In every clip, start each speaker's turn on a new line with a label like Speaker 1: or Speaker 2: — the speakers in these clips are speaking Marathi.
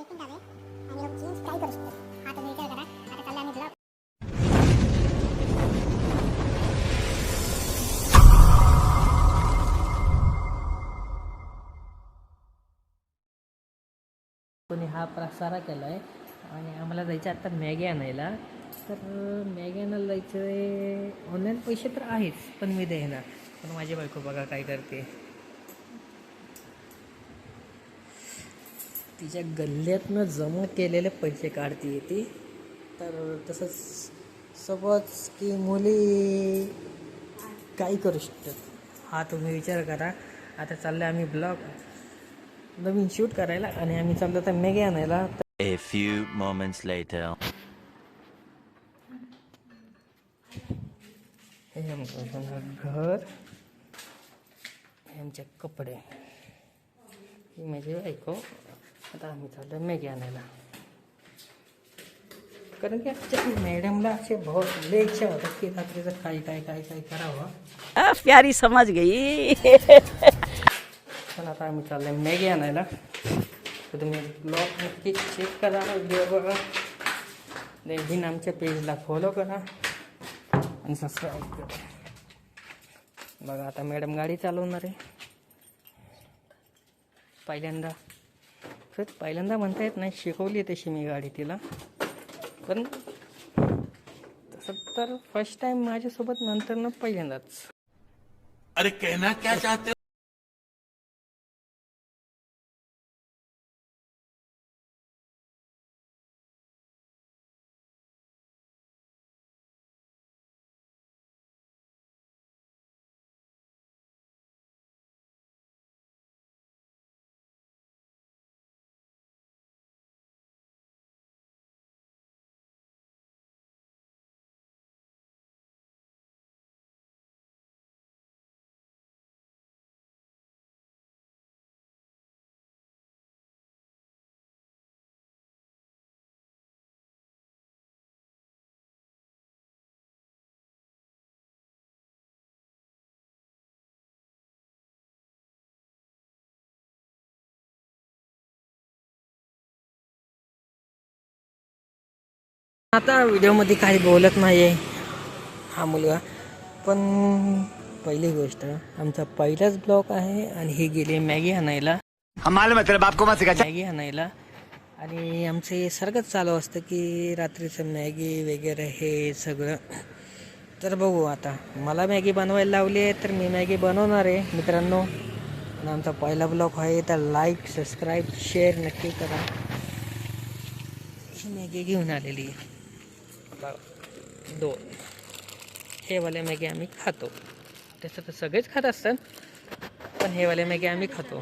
Speaker 1: कोणी हा प्रसारा केला आहे आणि आम्हाला जायचं आता मॅगी आणायला. तर मॅगी आणायला जायचं आहे. ऑनलाईन पैसे तर आहेच पण मी देणार. पण माझी बायको बघा काय करते, तिच्या गल्ल्यातनं जमा केलेले पैसे काढते येते. तर तसंच समज की मुली काही करू शकतात. हा तुम्ही विचार करा. आता चाललं आम्ही ब्लॉग नवीन शूट करायला आणि आम्ही चाललो तर मॅगी आणायला.
Speaker 2: A few moments later.
Speaker 1: हे आमचं घर, हे आमचे कपडे, ही माझी बायको. आता आम्ही चाललो मॅगी आणायला. कारण की आमच्या मॅडमला असे बहुत लय इच्छा होतात की रात्रीचं काय काय काय काय करावं.
Speaker 3: प्यारी समझ गई.
Speaker 1: पण आता आम्ही चाललो मॅगी आणायला. तर तुम्ही ब्लॉग नक्की चेक करा, व्हिडिओ बघा, देन आमच्या पेजला फॉलो करा आणि सबस्क्राईब करा. बघा आता मॅडम गाडी चालवणार आहे पहिल्यांदा म्हणता येत नाही, शिकवली तशी मी गाडी तिला. पण तसं तर फर्स्ट टाइम माझ्यासोबत, नंतर ना पहिल्यांदाच.
Speaker 2: अरे कहना क्या चाहते हो?
Speaker 1: आता व्हिडिओमध्ये काही बोलत नाही आहे हा मुलगा. पण पहिली गोष्ट, आमचा पहिलाच ब्लॉग आहे आणि हे गेले मॅगी आणायला. मॅगी आणायला आणि आमचं हे सारखंच चालू असतं की रात्रीचं मॅगी वगैरे हे सगळं. तर बघू आता, मला मॅगी बनवायला लावली आहे तर मी मॅगी बनवणार आहे मित्रांनो. आणि आमचा पहिला ब्लॉग आहे तर लाईक, सबस्क्राईब, शेअर नक्की करा. ही मॅगी घेऊन आलेली आहे 2. हे वाले मॅगी आम्ही खातो. तसं तर सगळेच खात असतात, पण हे वाले मॅगी आम्ही खातो.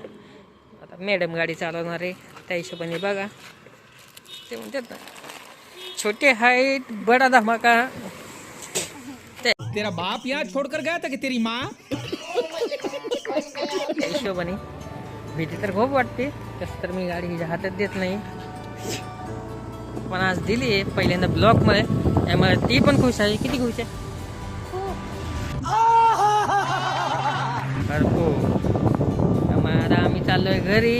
Speaker 1: आता मॅडम गाडी चालवणार आहे, त्या हिशोबाने बघा. ते म्हणतात ना, छोटे हाईट बडा धमाका.
Speaker 4: तेरा बाप यहाँ छोड़कर गया था कि तेरी माँ?
Speaker 1: त्या हिशोबाने भीती तर खूप वाटते. तसं तर मी गाडी हिच्या हातात देत नाही, पण आज दिली आहे पहिल्यांदा ब्लॉगमध्ये. त्यामुळे ती पण खुश आहे. किती खुश आहे? त्यामुळे आता आम्ही चाललोय घरी.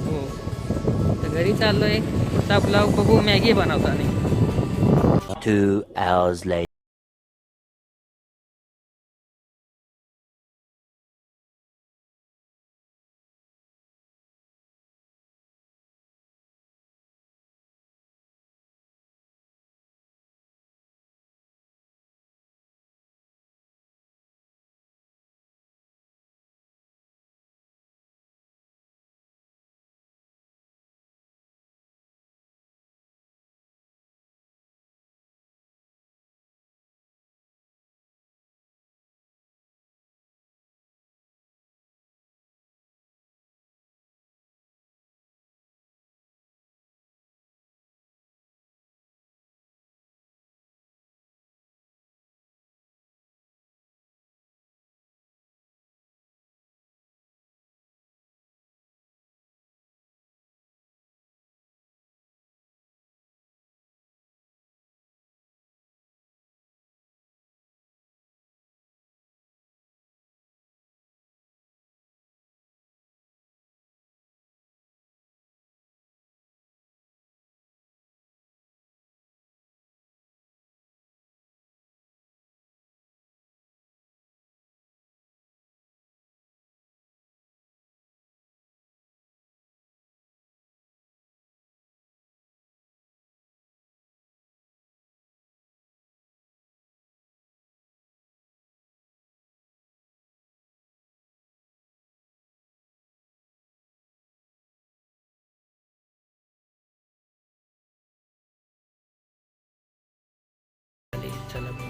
Speaker 1: हो, तर घरी चाललोय. पुढचा ब्लॉग बघू मॅगी बनवताना.
Speaker 2: 2 hours later.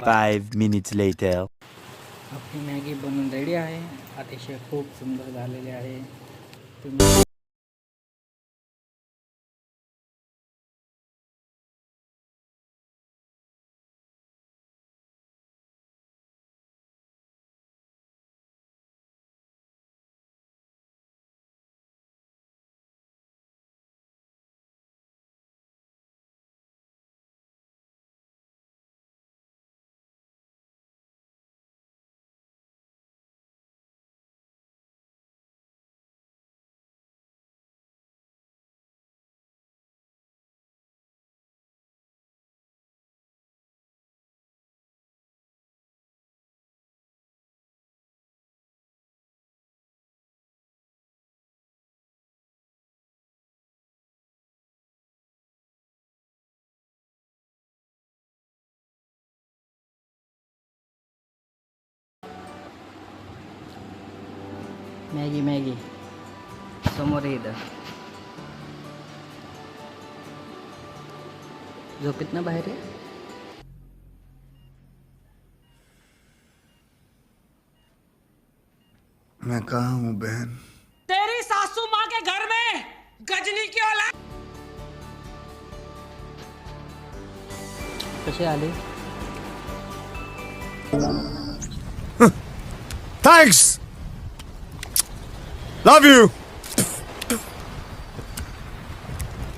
Speaker 2: 5 minutes later.
Speaker 1: आपली मॅगी बनवून रेडी आहे. अतिशय खूप सुंदर झालेली आहे. तुम्ही मॅगी समोर येतं झोपेत ना बाहेर आहे.
Speaker 5: मैं कहाँ हूँ बहन?
Speaker 4: तेरी सासू माँ के घर में गजनी की औलाद।
Speaker 1: कसे आले?
Speaker 5: Thanks. Love you.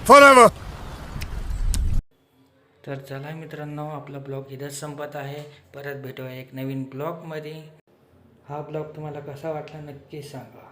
Speaker 5: Forever.
Speaker 1: तर चला मित्रांनो, आपला ब्लॉग इथंच संपत आहे. परत भेटूया एक नवीन ब्लॉगमध्ये. हा ब्लॉग तुम्हाला कसा वाटला नक्की सांगा.